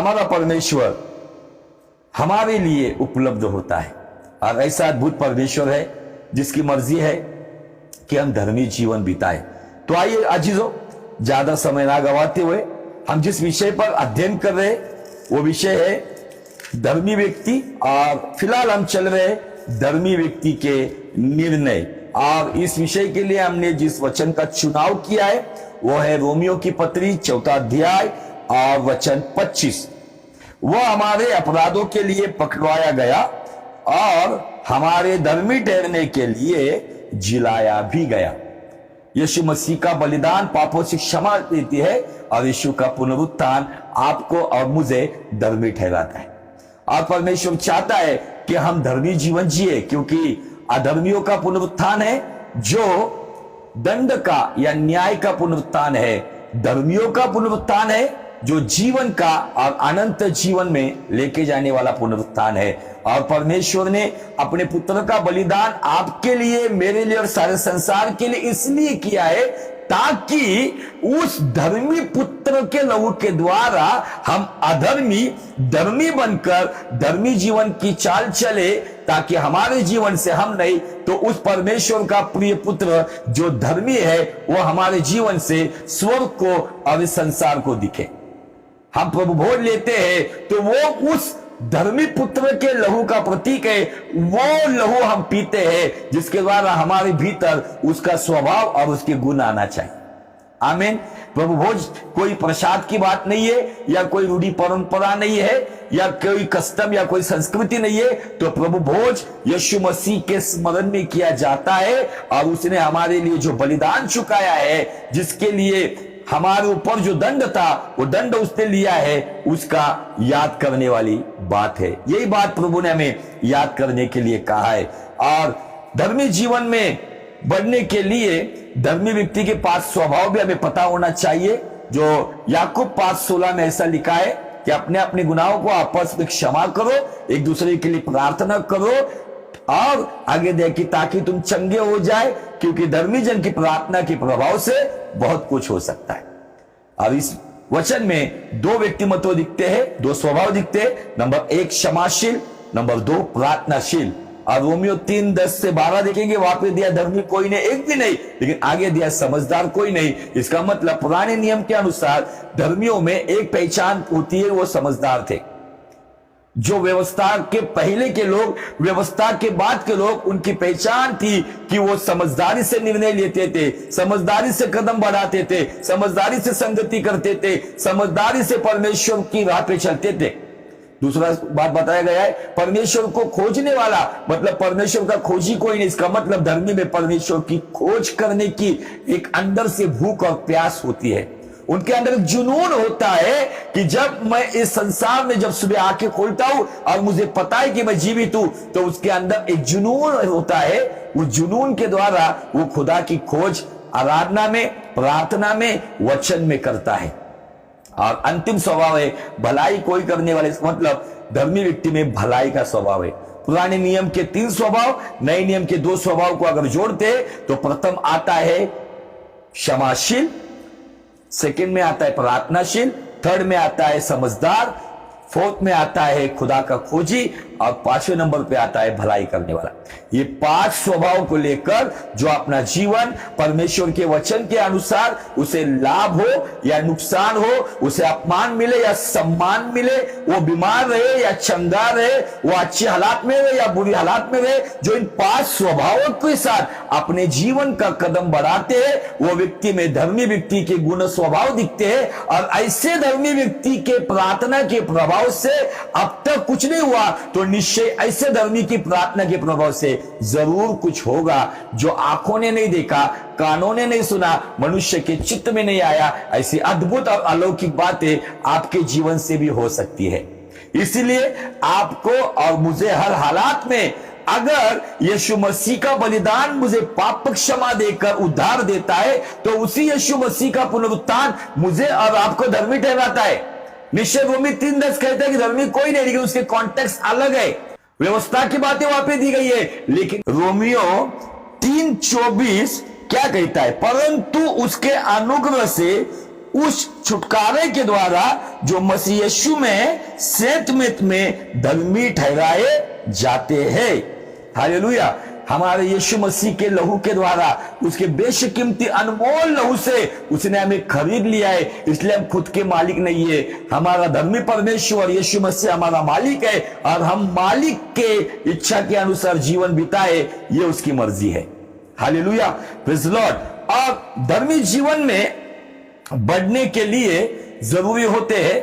हमारा परमेश्वर हमारे लिए उपलब्ध होता है और ऐसा अद्भुत परमेश्वर है जिसकी मर्जी है कि हम धर्मी जीवन बिताए। तो आइए अजीजों, ज्यादा समय ना गवाते हुए हम जिस विषय पर अध्ययन कर रहे वो विषय है धर्मी व्यक्ति, और फिलहाल हम चल रहे धर्मी व्यक्ति के निर्णय। और इस विषय के लिए हमने जिस वचन का चुनाव किया है वो है रोमियो की पत्री 4 अध्याय और वचन 25। वह हमारे अपराधों के लिए पकड़वाया गया और हमारे धर्मी ठहरने के लिए जिलाया भी गया। यीशु मसीह का बलिदान पापों से क्षमा देती है और यीशु का पुनरुत्थान आपको और मुझे धर्मी ठहराता है। और परमेश्वर चाहता है कि हम धर्मी जीवन जिए, क्योंकि अधर्मियों का पुनरुत्थान है जो दंड का या न्याय का पुनरुत्थान है, धर्मियों का पुनरुत्थान है जो जीवन का और अनंत जीवन में लेके जाने वाला पुनरुत्थान है। और परमेश्वर ने अपने पुत्र का बलिदान आपके लिए, मेरे लिए और सारे संसार के लिए इसलिए किया है ताकि उस धर्मी पुत्र के लहू के द्वारा हम अधर्मी धर्मी बनकर धर्मी जीवन की चाल चले, ताकि हमारे जीवन से हम नहीं तो उस परमेश्वर का प्रिय पुत्र जो धर्मी है वो हमारे जीवन से स्वर्ग को और इस संसार को दिखे। हम प्रभु भोज लेते हैं तो वो उस धर्मी पुत्र के लहू का प्रतीक है। वो लहू हम पीते हैं जिसके द्वारा हमारे भीतर उसका स्वभाव और उसके गुण आना चाहिए। आमीन। प्रभु भोज कोई प्रसाद की बात नहीं है या कोई रूढ़ी परंपरा नहीं है या कोई कस्टम या कोई संस्कृति नहीं है। तो प्रभु भोज यीशु मसीह के स्मरण में किया जाता है और उसने हमारे लिए जो बलिदान चुकाया है, जिसके लिए हमारे ऊपर जो दंड था वो दंड उसने लिया है, उसका याद करने वाली बात है। यही बात प्रभु ने हमें याद करने के लिए कहा है। और धर्मी जीवन में बढ़ने के लिए धर्मी व्यक्ति के पास स्वभाव भी हमें पता होना चाहिए। जो याकूब 5:16 में ऐसा लिखा है कि अपने अपने गुनाहों को आपस में क्षमा करो, एक दूसरे के लिए प्रार्थना करो और आगे देखिए ताकि तुम चंगे हो जाए, क्योंकि धर्मी जन की प्रार्थना के प्रभाव से बहुत कुछ हो सकता है। अब इस वचन में 2 व्यक्तिमत्व दिखते हैं, 2 स्वभाव दिखते हैं। नंबर 1 क्षमाशील, नंबर 2 प्रार्थनाशील। और रोमियो 3:10-12 देखेंगे, वहां पे दिया धर्मी कोई नहीं, एक भी नहीं, लेकिन आगे दिया समझदार कोई नहीं। इसका मतलब पुराने नियम के अनुसार धर्मियों में एक पहचान होती है, वो समझदार थे। जो व्यवस्था के पहले के लोग, व्यवस्था के बाद के लोग, उनकी पहचान थी कि वो समझदारी से निर्णय लेते थे, समझदारी से कदम बढ़ाते थे, समझदारी से संगति करते थे, समझदारी से परमेश्वर की राह पे चलते थे। दूसरा बात बताया गया है, परमेश्वर को खोजने वाला, मतलब परमेश्वर का खोजी कोई नहीं। इसका मतलब धर्मी में परमेश्वर की खोज करने की एक अंदर से भूख और प्यास होती है। उनके अंदर एक जुनून होता है कि जब मैं इस संसार में जब सुबह आंखें खोलता हूं और मुझे पता है कि मैं जीवित हूं, तो उसके अंदर एक जुनून होता है। उस जुनून के द्वारा वो खुदा की खोज आराधना में, प्रार्थना में, वचन में करता है। और अंतिम स्वभाव है भलाई कोई करने वाले, मतलब धर्मी व्यक्ति में भलाई का स्वभाव है। पुराने नियम के 3 स्वभाव, नए नियम के 2 स्वभाव को अगर जोड़ते हैं तो प्रथम आता है क्षमाशील, सेकंड में आता है प्रार्थनाशील, थर्ड में आता है समझदार, फोर्थ में आता है खुदा का खोजी और 5वें नंबर पे आता है भलाई करने वाला। ये 5 स्वभाव को लेकर जो अपना जीवन परमेश्वर के वचन के अनुसार, उसे लाभ हो या नुकसान हो, उसे अपमान मिले या सम्मान मिले, वो बीमार रहे या चंगा रहे, वो अच्छे हालात में रहे या बुरी हालात में रहे, जो इन 5 स्वभावों के साथ अपने जीवन का कदम बढ़ाते हैं, वो व्यक्ति में धर्मी व्यक्ति के गुण स्वभाव दिखते हैं। और ऐसे धर्मी व्यक्ति के प्रार्थना के प्रभाव से अब तक कुछ नहीं हुआ, तो निश्चय ऐसे धर्मी की प्रार्थना के प्रभाव से जरूर कुछ होगा जो आंखों ने नहीं देखा, कानों ने नहीं सुना, मनुष्य के चित्त में नहीं आया। ऐसी अद्भुत और अलौकिक बातें आपके जीवन से भी हो सकती है। इसलिए आपको और मुझे हर हालात में, अगर यीशु मसीह का बलिदान मुझे पाप क्षमा देकर उद्धार देता है, तो उसी यीशु मसीह का पुनरुत्थान मुझे और आपको धर्मी ठहराता है। निश्चय रोमी 3:10 कहता है कि धर्मी कोई नहीं, लेकिन उसके कॉन्टेक्स्ट अलग है। व्यवस्था की बातें वहां पे दी गई है, लेकिन रोमियो 3:24 क्या कहता है? परंतु उसके अनुग्रह से उस छुटकारे के द्वारा जो मसीह यीशु में सेतमित में धर्मी ठहराए जाते हैं। हालेलुया। हमारे यीशु मसीह के लहू के द्वारा, उसके बेशकीमती अनमोल लहू से उसने हमें खरीद लिया है, इसलिए हम खुद के मालिक नहीं है। हमारा धर्मी परमेश्वर यीशु मसीह हमारा मालिक है और हम मालिक के इच्छा के अनुसार जीवन बिताए, ये उसकी मर्जी है। Hallelujah, praise the Lord. और धर्मी जीवन में बढ़ने के लिए जरूरी होते हैं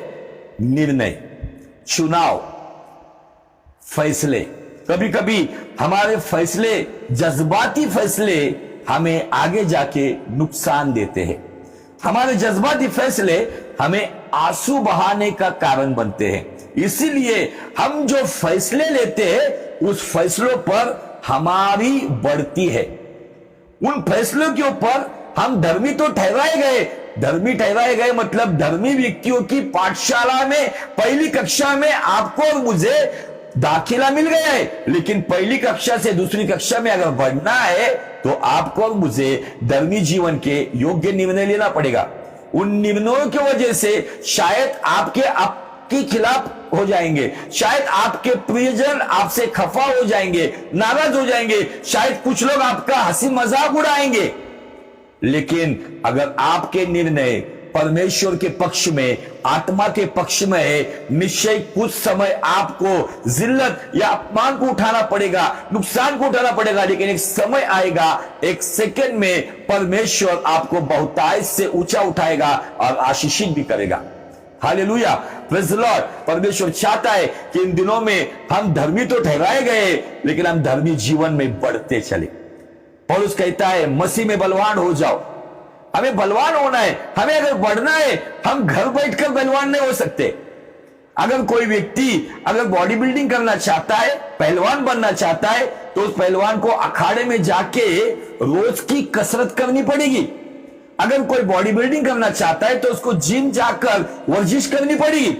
निर्णय, चुनाव, फैसले। कभी कभी हमारे फैसले, जज्बाती फैसले हमें आगे जाके नुकसान देते हैं। हमारे जज्बाती फैसले हमें आंसू बहाने का कारण बनते हैं। इसीलिए हम जो फैसले लेते हैं उस फैसलों पर हमारी बढ़ती है। उन फैसलों के ऊपर हम धर्मी तो ठहराए गए। धर्मी ठहराए गए मतलब धर्मी व्यक्तियों की पाठशाला में पहली कक्षा में आपको और मुझे दाखिला मिल गया है, लेकिन पहली कक्षा से दूसरी कक्षा में अगर बढ़ना है तो आपको और मुझे धर्मी जीवन के योग्य निर्णय लेना पड़ेगा। उन निर्णयों की वजह से शायद आपके खिलाफ हो जाएंगे, शायद आपके प्रियजन आपसे खफा हो जाएंगे, नाराज हो जाएंगे, शायद कुछ लोग आपका हंसी मजाक उड़ाएंगे, लेकिन अगर आपके निर्णय परमेश्वर के पक्ष में, आत्मा के पक्ष में है, निश्चय कुछ समय आपको जिल्लत या अपमान को उठाना पड़ेगा, नुकसान को उठाना पड़ेगा, लेकिन एक समय आएगा, एक सेकंड में परमेश्वर आपको बहुतायत से ऊंचा उठाएगा और आशीषित भी करेगा। Hallelujah, praise the Lord. परमेश्वर चाहता है कि इन दिनों में हम धर्मी तो ठहराए गए, लेकिन हम धर्मी जीवन में बढ़ते चले। पौलुस कहता है मसीह में बलवान हो जाओ। हमें बलवान होना है, हमें अगर बढ़ना है, हम घर बैठकर बलवान नहीं हो सकते। अगर कोई व्यक्ति अगर बॉडी बिल्डिंग करना चाहता है, पहलवान बनना चाहता है, तो उस पहलवान को अखाड़े में जाके रोज की कसरत करनी पड़ेगी। अगर कोई बॉडी बिल्डिंग करना चाहता है तो उसको जिम जाकर वर्जिश करनी पड़ेगी।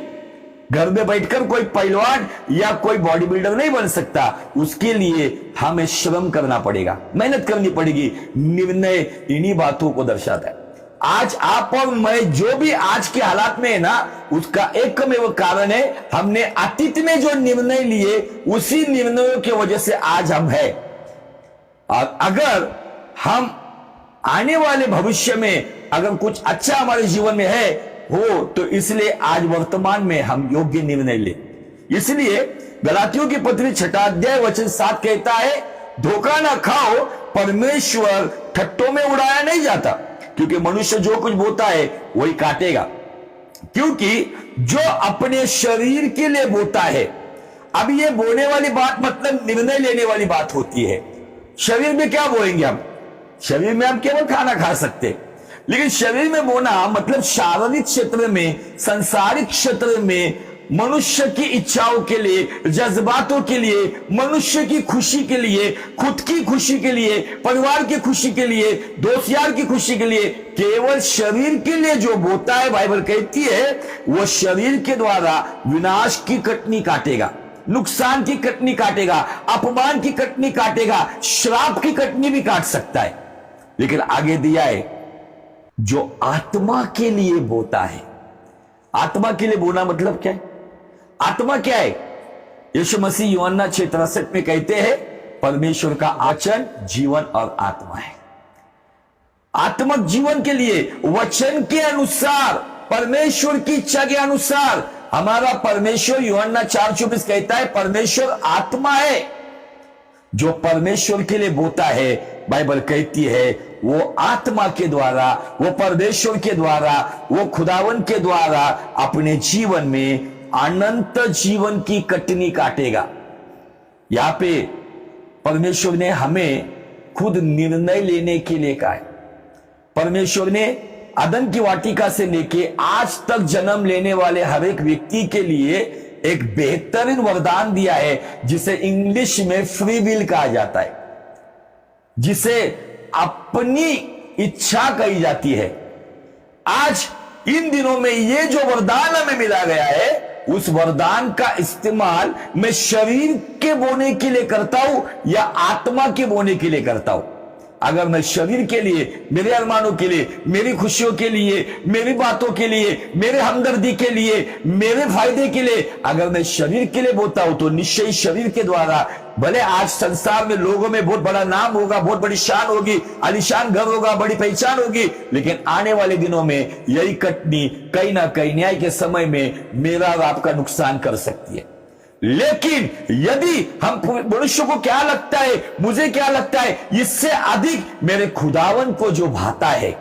घर में बैठकर कोई पहलवान या कोई बॉडी बिल्डर नहीं बन सकता। उसके लिए हमें श्रम करना पड़ेगा, मेहनत करनी पड़ेगी। निर्णय इन्हीं बातों को दर्शाता है। आज आप और मैं जो भी आज के हालात में है ना, उसका एकमेव कारण है हमने अतीत में जो निर्णय लिए, उसी निर्णयों की वजह से आज हम है। और अगर हम आने वाले भविष्य में अगर कुछ अच्छा हमारे जीवन में है हो, तो इसलिए आज वर्तमान में हम योग्य निर्णय ले। इसलिए गलातियों की पत्री 6 अध्याय वचन 7 कहता है, धोखा ना खाओ, परमेश्वर ठट्टों में उड़ाया नहीं जाता, क्योंकि मनुष्य जो कुछ बोता है वही काटेगा। क्योंकि जो अपने शरीर के लिए बोता है, अब ये बोने वाली बात मतलब निर्णय लेने वाली बात होती है। शरीर में क्या बोएंगे हम? शरीर में हम केवल खाना खा सकते, लेकिन शरीर में बोना मतलब शारीरिक क्षेत्र में, संसारिक क्षेत्र में, मनुष्य की इच्छाओं के लिए, जज्बातों के लिए, मनुष्य की खुशी के लिए, खुद की खुशी के लिए, परिवार की खुशी के लिए, दोस्त यार की खुशी के लिए, केवल शरीर के लिए जो बोता है, बाइबल कहती है वो शरीर के द्वारा विनाश की कटनी काटेगा, नुकसान की कटनी काटेगा, अपमान की कटनी काटेगा, श्राप की कटनी भी काट सकता है। लेकिन आगे दिया है जो आत्मा के लिए बोता है। आत्मा के लिए बोना मतलब क्या है? आत्मा क्या है? यीशु मसीह यूहन्ना 6:63 में कहते हैं, परमेश्वर का वचन जीवन और आत्मा है। आत्मक जीवन के लिए वचन के अनुसार, परमेश्वर की इच्छा के अनुसार हमारा परमेश्वर, यूहन्ना 4:24 कहता है, परमेश्वर आत्मा है। जो परमेश्वर के लिए बोता है, बाइबल कहती है वो आत्मा के द्वारा, वो परमेश्वर के द्वारा, वो खुदावन के द्वारा अपने जीवन में अनंत जीवन की कटनी काटेगा। यहां पे परमेश्वर ने हमें खुद निर्णय लेने के लिए कहा है। परमेश्वर ने अदन की वाटिका से लेके आज तक जन्म लेने वाले हर एक व्यक्ति के लिए एक बेहतरीन वरदान दिया है, जिसे इंग्लिश में फ्री विल कहा जाता है, जिसे अपनी इच्छा कही जाती है। आज इन दिनों में ये जो वरदान हमें मिला गया है, उस वरदान का इस्तेमाल मैं शरीर के बोने के लिए करता हूं या आत्मा के बोने के लिए करता हूं। अगर मैं शरीर के लिए, मेरे अरमानों के लिए, मेरी खुशियों के लिए, मेरी बातों के लिए, मेरे हमदर्दी के लिए, मेरे फायदे के लिए अगर मैं शरीर के लिए बोता हूं तो निश्चय शरीर के द्वारा भले आज संसार में लोगों में बहुत बड़ा नाम होगा, बहुत बड़ी शान होगी, आलीशान घर होगा, बड़ी पहचान होगी, लेकिन आने वाले दिनों में यही कटनी कहीं ना कहीं न्याय के समय में मेरा और आपका नुकसान कर सकती है। लेकिन यदि हम मनुष्य को क्या लगता है, मुझे क्या लगता है, इससे अधिक मेरे खुदावन को जो भाता है,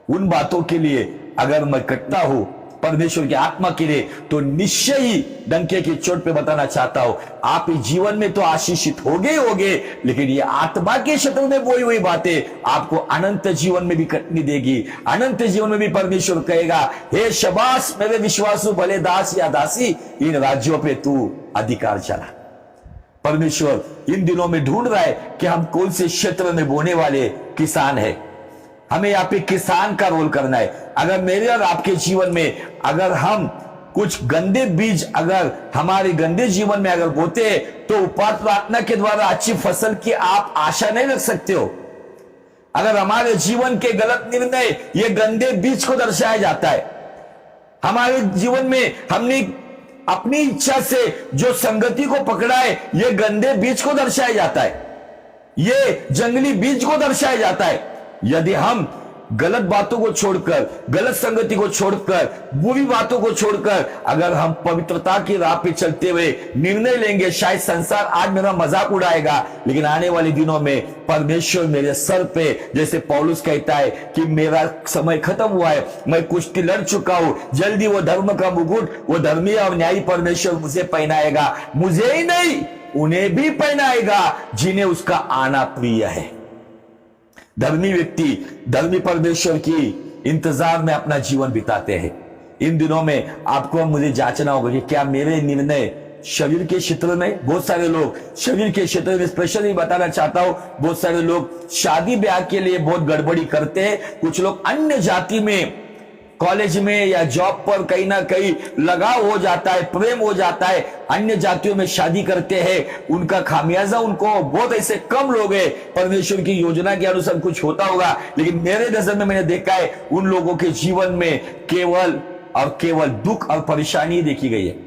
उन बातों के लिए अगर मैं कटता हूं परमेश्वर की आत्मा के लिए, तो निश्चय ही डंके की चोट पे बताना चाहता हूं, आप इस जीवन में तो आशीषित होगे, लेकिन ये आत्मा के क्षेत्र में वही बातें आपको अनंत जीवन में भी कटनी देगी। अनंत जीवन में भी परमेश्वर कहेगा, हे शबाश मेरे विश्वासु भले दास या दासी, इन राज्यों पे तू अधिकार चला। परमेश्वर इन दिनों में ढूंढ रहा है कि हम कौन से क्षेत्र में बोने वाले किसान है। हमें यहाँ पे किसान का रोल करना है। अगर मेरे और आपके जीवन में अगर हम कुछ गंदे बीज अगर हमारे गंदे जीवन में अगर बोते हैं, तो उपवास प्रार्थना के द्वारा अच्छी फसल की आप आशा नहीं रख सकते हो। अगर हमारे जीवन के गलत निर्णय ये गंदे बीज को दर्शाया जाता है, हमारे जीवन में हमने अपनी इच्छा से जो संगति को पकड़ा है, ये गंदे बीज को दर्शाया जाता है, ये जंगली बीज को दर्शाया जाता है। यदि हम गलत बातों को छोड़कर, गलत संगति को छोड़कर, बुरी बातों को छोड़कर अगर हम पवित्रता की राह पे चलते हुए निर्णय लेंगे, शायद संसार आज मेरा मजाक उड़ाएगा, लेकिन आने वाले दिनों में परमेश्वर मेरे सर पे, जैसे पौलुस कहता है कि मेरा समय खत्म हुआ है, मैं कुश्ती लड़ चुका हूं, जल्दी वो धर्म का मुकुट, वो धर्मी और न्यायी परमेश्वर मुझे पहनाएगा। मुझे ही नहीं, उन्हें भी पहनाएगा जिन्हें उसका आना प्रिय है। धर्मी व्यक्ति धर्मी परमेश्वर की इंतजार में अपना जीवन बिताते हैं। इन दिनों में आपको मुझे जांचना होगा कि क्या मेरे निर्णय शरीर के क्षेत्र में, बहुत सारे लोग शरीर के क्षेत्र में, स्पेशली बताना चाहता हूं, बहुत सारे लोग शादी ब्याह के लिए बहुत गड़बड़ी करते हैं। कुछ लोग अन्य जाति में, कॉलेज में या जॉब पर कहीं ना कहीं लगाव हो जाता है, प्रेम हो जाता है, अन्य जातियों में शादी करते हैं, उनका खामियाजा उनको, बहुत ऐसे कम लोग हैं, परमेश्वर की योजना के अनुसार कुछ होता होगा, लेकिन मेरे नजर में मैंने देखा है उन लोगों के जीवन में केवल और केवल दुख और परेशानी देखी गई है।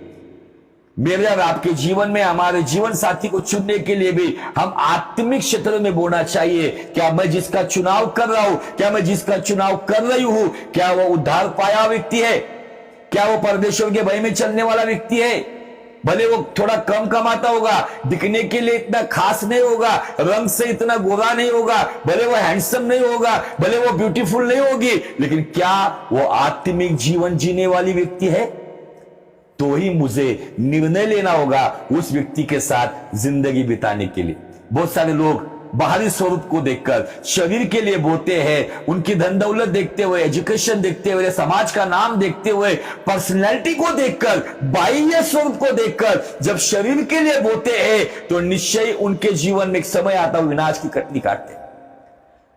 मेरे और आपके जीवन में हमारे जीवन साथी को चुनने के लिए भी हम आत्मिक क्षेत्र में बोलना चाहिए, क्या मैं जिसका चुनाव कर रहा हूं, क्या मैं जिसका चुनाव कर रही हूं, क्या वो उद्धार पाया व्यक्ति है, क्या वो परमेश्वर के भय में चलने वाला व्यक्ति है। भले वो थोड़ा कम कमाता होगा, दिखने के लिए इतना खास नहीं होगा, रंग से इतना गोरा नहीं होगा, भले वो हैंडसम नहीं होगा, भले वो ब्यूटीफुल नहीं होगी, लेकिन क्या वो आत्मिक जीवन जीने वाली व्यक्ति है, तो ही मुझे निर्णय लेना होगा उस व्यक्ति के साथ जिंदगी बिताने के लिए। बहुत सारे लोग बाहरी स्वरूप को देखकर शरीर के लिए बोते हैं, उनकी धन दौलत देखते हुए, एजुकेशन देखते हुए, समाज का नाम देखते हुए, पर्सनैलिटी को देखकर, बाह्य स्वरूप को देखकर जब शरीर के लिए बोते हैं, तो निश्चय उनके जीवन में एक समय आता है विनाश की कटनी काटते।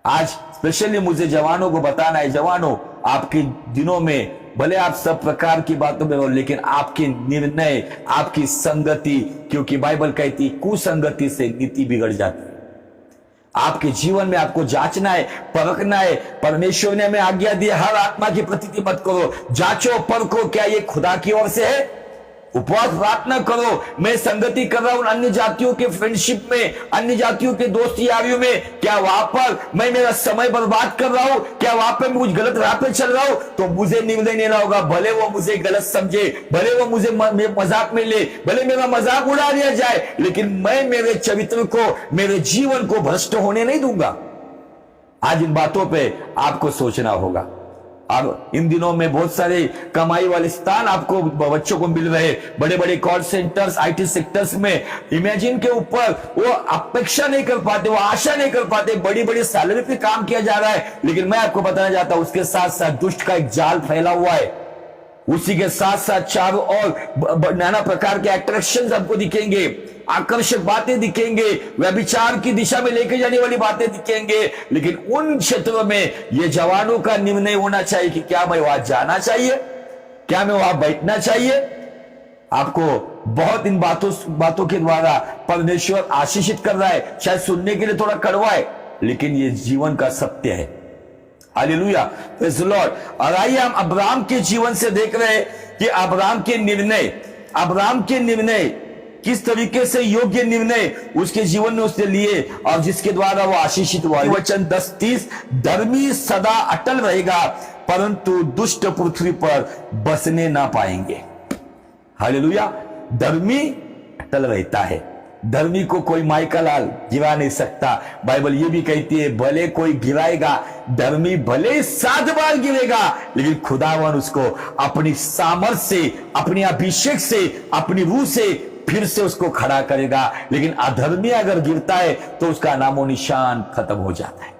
आज स्पेशली मुझे जवानों को बताना है, जवानों आपके दिनों में भले आप सब प्रकार की बातों में हो, लेकिन आपके निर्णय, आपकी संगति, क्योंकि बाइबल कहती कुसंगति से नीति बिगड़ जाती है। आपके जीवन में आपको जांचना है, परखना है। परमेश्वर ने हमें आज्ञा दी, हर आत्मा की प्रतीति मत करो, जांचो परखो क्या ये खुदा की ओर से है। उपवास प्रार्थना करो, मैं संगति कर रहा हूं अन्य जातियों के फ्रेंडशिप में, अन्य जातियों के दोस्त यारियों में, क्या वहां पर मैं मेरा समय बर्बाद कर रहा हूं, क्या वहां पर मैं कुछ गलत राह पे चल रहा हूं, तो मुझे निर्णय लेना होगा। भले वो मुझे गलत समझे, भले वो मुझे मजाक में ले, भले मेरा मजाक उड़ा दिया जाए, लेकिन मैं मेरे चरित्र को, मेरे जीवन को भ्रष्ट होने नहीं दूंगा। आज इन बातों पर आपको सोचना होगा। और इन दिनों में बहुत सारे कमाई वाले स्थान आपको बच्चों को मिल रहे, बड़े बड़े कॉल सेंटर्स, आईटी सेक्टर्स में इमेजिन के ऊपर वो अपेक्षा नहीं कर पाते, वो आशा नहीं कर पाते, बड़ी बड़ी सैलरी पे काम किया जा रहा है, लेकिन मैं आपको बताना चाहता हूं उसके साथ साथ दुष्ट का एक जाल फैला हुआ है। उसी के साथ साथ चारों ओर नाना प्रकार के अट्रैक्शन आपको दिखेंगे, आकर्षक बातें दिखेंगे, व्यभिचार की दिशा में लेके जाने वाली बातें दिखेंगे, लेकिन उन क्षेत्रों में ये जवानों का निर्णय होना चाहिए कि क्या मैं वहां जाना चाहिए, क्या मैं वहां बैठना चाहिए। आपको बहुत इन बातों के द्वारा परमेश्वर आशीषित कर रहा है। शायद सुनने के लिए थोड़ा कड़वा है, लेकिन ये जीवन का सत्य है। Hallelujah, praise the Lord. और आइए हम अब्राहम के जीवन से देख रहे हैं कि अब्राहम के निर्णय किस तरीके से योग्य निर्णय उसके जीवन में उसने लिए और जिसके द्वारा वो आशीषित हुआ। वचन 10:30, धर्मी सदा अटल रहेगा परंतु दुष्ट पृथ्वी पर बसने ना पाएंगे। हालेलुया, धर्मी अटल रहता है, धर्मी को कोई माइका लाल गिरा नहीं सकता। बाइबल ये भी कहती है भले कोई गिराएगा, धर्मी भले 7 बार गिरेगा, लेकिन खुदावन उसको अपनी सामर्थ से, अपने अभिषेक से, अपनी रूह से फिर से उसको खड़ा करेगा। लेकिन अधर्मी अगर गिरता है तो उसका नामो निशान खत्म हो जाता है।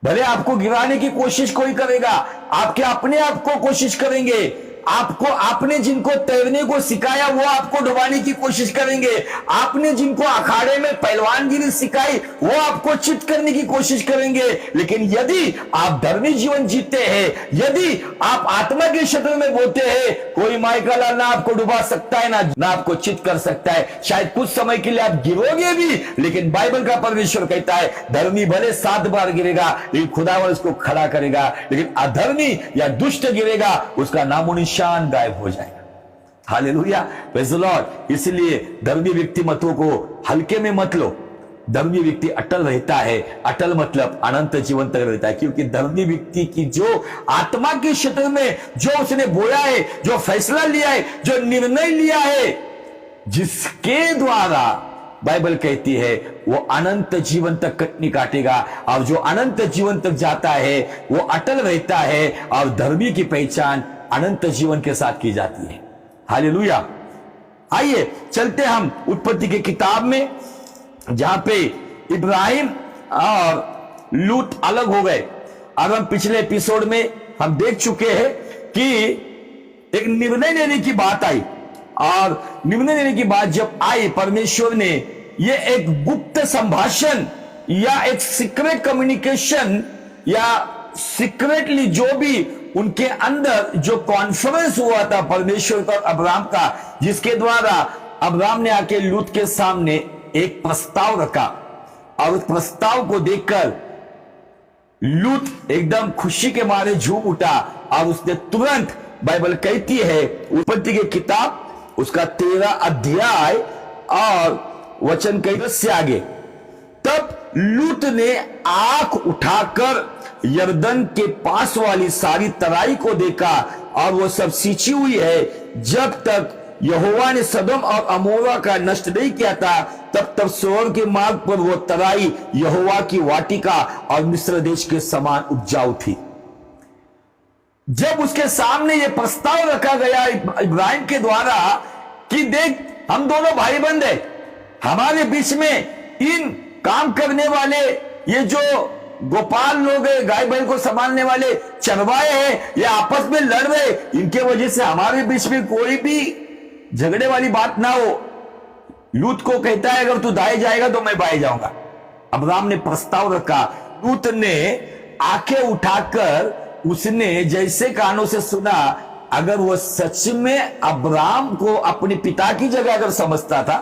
भले आपको गिराने की कोशिश कोई करेगा, आपके अपने आप को कोशिश करेंगे, आपको आपने जिनको तैरने को सिखाया वो आपको डुबाने की कोशिश करेंगे, आपने जिनको अखाड़े में पहलवानगिरी सिखाई वो आपको चित करने की कोशिश करेंगे। लेकिन यदि आप धर्मी जीवन जीते हैं, यदि आप आत्मा के क्षेत्र में बोलते हैं, कोई माइकल ना आपको डुबा सकता है ना आपको चित कर सकता है। शायद कुछ समय के लिए आप गिरोगे भी, लेकिन बाइबल का परमेश्वर कहता है धर्मी भले 7 बार गिरेगा लेकिन खुदावन उसको खड़ा करेगा, लेकिन अधर्मी या दुष्ट गिरेगा उसका नामो निशान गायब हो जाएगा। Hallelujah, praise the Lord. इसलिए धर्मी व्यक्तिमत्व को हल्के में मत लो। धर्मी व्यक्ति अटल रहता है, अटल मतलब अनंत जीवन तक रहता है, क्योंकि धर्मी व्यक्ति की जो आत्मा के क्षेत्र में जो उसने बोया है, जो फैसला लिया है, जो निर्णय लिया है, जिसके द्वारा बाइबल कहती है वो अनंत जीवन तक कटनी काटेगा, और जो अनंत जीवन तक जाता है वो अटल रहता है, और धर्मी की पहचान अनंत जीवन के साथ की जाती है। हालेलुया। आइए चलते हम उत्पत्ति की किताब में, जहां पे इब्राहिम और लूत अलग हो गए। अब हम पिछले एपिसोड में हम देख चुके हैं कि एक निर्णय लेने की बात आई, और निर्णय लेने की बात जब आई, परमेश्वर ने ये एक गुप्त संभाषण या एक सीक्रेट कम्युनिकेशन या सीक्रेटली जो भी उनके अंदर जो कॉन्फ्रेंस हुआ था परमेश्वर और अब्राहम का, जिसके द्वारा अब्राहम ने आके लूत के सामने एक प्रस्ताव रखा, और उस प्रस्ताव को देखकर लूत एकदम खुशी के मारे झूम उठा, और उसने तुरंत, बाइबल कहती है उत्पत्ति की किताब उसका 13 अध्याय और वचन कई से आगे, तब लूत ने आंख उठाकर यरदन के पास वाली सारी तराई को देखा, और वो सब सींची हुई है, जब तक यहोवा ने सदोम और अमोरा का नष्ट नहीं किया था, तब तक सोर के मार्ग पर वो तराई यहोवा की वाटिका और मिस्र देश के समान उपजाऊ थी। जब उसके सामने ये प्रस्ताव रखा गया इब्राहिम के द्वारा कि देख हम दोनों भाई बंद है, हमारे बीच में इन काम करने वाले ये जो गोपाल लोग है, गाय बैल को संभालने वाले चरवाए हैं, ये आपस में लड़ रहे, इनके वजह से हमारे बीच में कोई भी झगड़े वाली बात ना हो। लूत को कहता है अगर तू दाएं जाएगा तो मैं बाएं जाऊंगा। अब्राहम ने प्रस्ताव रखा, लूत ने आंखें उठाकर उसने जैसे कानों से सुना, अगर वो सच में अब्राहम को अपने पिता की जगह अगर समझता था,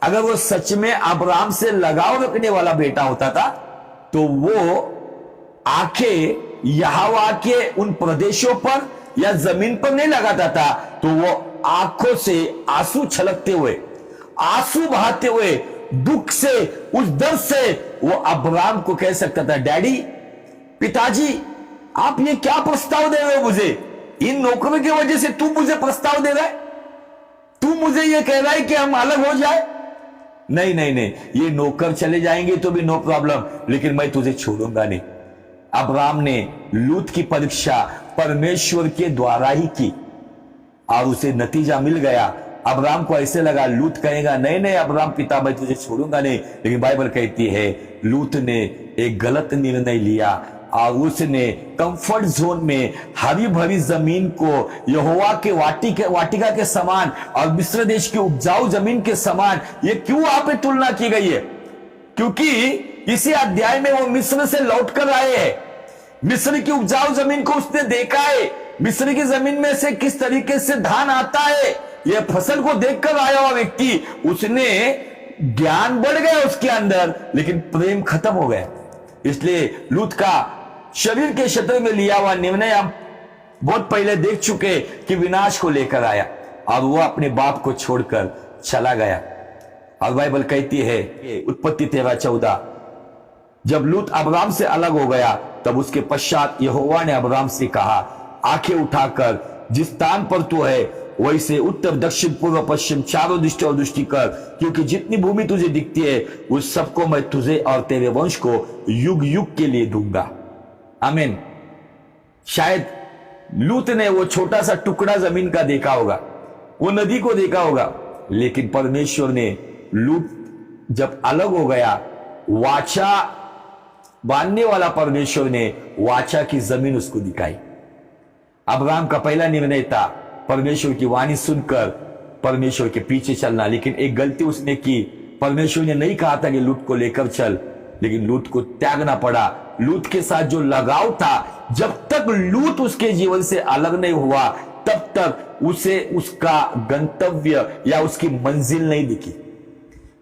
अगर वो सच में अब्राहम से लगाव रखने वाला बेटा होता था, तो वो आंखें यहोवा के उन प्रदेशों पर या जमीन पर नहीं लगाता था, तो वो आंखों से आंसू छलकते हुए, आंसू बहाते हुए, दुख से, उस दर्द से वो अब्राहम को कह सकता था, डैडी, पिताजी, आप ये क्या प्रस्ताव दे रहे हो मुझे? इन नौकरों की वजह से तू मुझे प्रस्ताव दे रहा है? तू मुझे ये कह रहा है कि हम अलग हो जाए? नहीं नहीं नहीं, ये नौकर चले जाएंगे तो भी नो प्रॉब्लम, लेकिन मैं तुझे छोड़ूंगा नहीं। अब्राहम ने लूत की परीक्षा परमेश्वर के द्वारा ही की, और उसे नतीजा मिल गया। अब्राहम को ऐसे लगा लूत कहेगा नहीं नहीं अब्राहम पिता मैं तुझे छोड़ूंगा नहीं, लेकिन बाइबल कहती है लूत ने एक गलत निर्णय लिया, और उसने कंफर्ट जोन में हरी भरी जमीन को यहोवा के वाटिका के समान और मिस्र देश की उपजाऊ जमीन के समान, ये क्यों वहां पे तुलना की गई है? क्योंकि इसी अध्याय में वो मिस्र से लौट कर आए हैं, मिस्र की उपजाऊ जमीन को उसने देखा है, मिस्र की जमीन में से किस तरीके से धान आता है, यह फसल को देखकर आया हुआ व्यक्ति, उसने ज्ञान बढ़ गया उसके अंदर, लेकिन प्रेम खत्म हो गया। इसलिए लूत का शरीर के क्षेत्र में लिया हुआ निर्णय हम बहुत पहले देख चुके कि विनाश को लेकर आया और वो अपने बाप को छोड़कर चला गया। और बाइबल कहती है उत्पत्ति 13:14, जब लूत अब्राम से अलग हो गया तब उसके पश्चात यहोवा ने अब्राम से कहा, आंखें उठाकर जिस स्थान पर तू है वैसे उत्तर दक्षिण पूर्व पश्चिम चारों दृष्टि और दृष्टि कर, क्योंकि जितनी भूमि तुझे दिखती है उस सबको मैं तुझे और तेरे वंश को युग युग के लिए दूंगा। आमीन। शायद लूत ने वो छोटा सा टुकड़ा जमीन का देखा होगा, वो नदी को देखा होगा, लेकिन परमेश्वर ने लूत जब अलग हो गया, वाचा बांधने वाला परमेश्वर ने वाचा की जमीन उसको दिखाई। अब्राहम का पहला निर्णय था परमेश्वर की वाणी सुनकर परमेश्वर के पीछे चलना, लेकिन एक गलती उसने की। परमेश्वर ने नहीं कहा था कि लूत को लेकर चल, लेकिन लूत को त्यागना पड़ा। लूत के साथ जो लगाव था, जब तक लूत उसके जीवन से अलग नहीं हुआ तब तक उसे उसका गंतव्य या उसकी मंजिल नहीं दिखी।